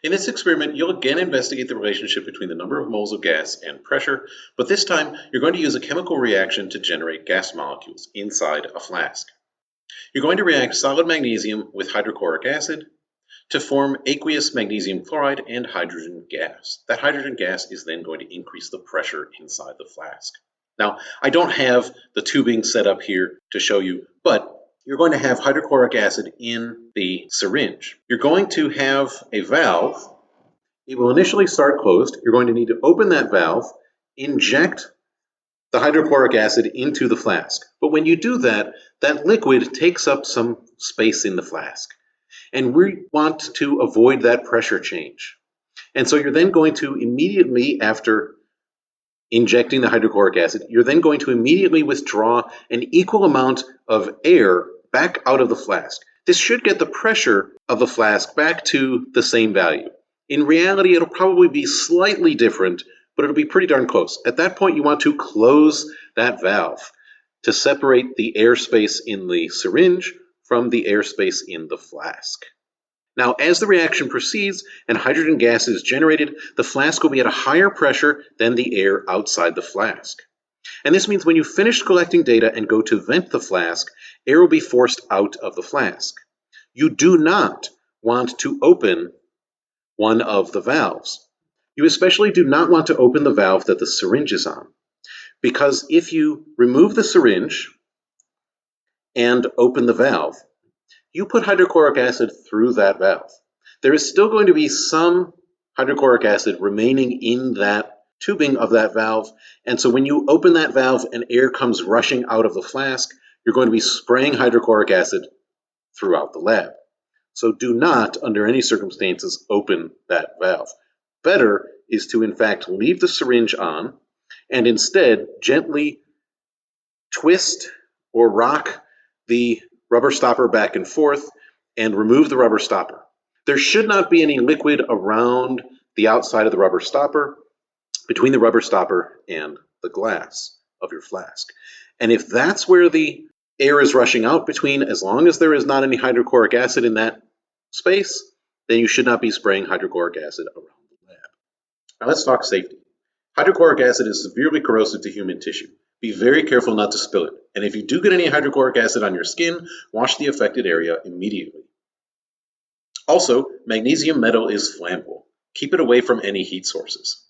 In this experiment, you'll again investigate the relationship between the number of moles of gas and pressure, but this time you're going to use a chemical reaction to generate gas molecules inside a flask. You're going to react solid magnesium with hydrochloric acid to form aqueous magnesium chloride and hydrogen gas. That hydrogen gas is then going to increase the pressure inside the flask. Now, I don't have the tubing set up here to show you, but you're going to have hydrochloric acid in the syringe. You're going to have a valve. It will initially start closed. You're going to need to open that valve, inject the hydrochloric acid into the flask. But when you do that, that liquid takes up some space in the flask. And we want to avoid that pressure change. And so you're then going to immediately, after injecting the hydrochloric acid, you're then going to immediately withdraw an equal amount of air back out of the flask. This should get the pressure of the flask back to the same value. In reality, it'll probably be slightly different, but it'll be pretty darn close. At that point, you want to close that valve to separate the airspace in the syringe from the airspace in the flask. Now, as the reaction proceeds and hydrogen gas is generated, the flask will be at a higher pressure than the air outside the flask. And this means when you finish collecting data and go to vent the flask, air will be forced out of the flask. You do not want to open one of the valves. You especially do not want to open the valve that the syringe is on, because if you remove the syringe and open the valve, you put hydrochloric acid through that valve. There is still going to be some hydrochloric acid remaining in that tubing of that valve, and so when you open that valve and air comes rushing out of the flask, you're going to be spraying hydrochloric acid throughout the lab. So do not, under any circumstances, open that valve. Better is to, in fact, leave the syringe on and instead gently twist or rock the rubber stopper back and forth and remove the rubber stopper. There should not be any liquid around the outside of the rubber stopper, between the rubber stopper and the glass of your flask. And if that's where the air is rushing out between, as long as there is not any hydrochloric acid in that space, then you should not be spraying hydrochloric acid around the lab. Now let's talk safety. Hydrochloric acid is severely corrosive to human tissue. Be very careful not to spill it. And if you do get any hydrochloric acid on your skin, wash the affected area immediately. Also, magnesium metal is flammable. Keep it away from any heat sources.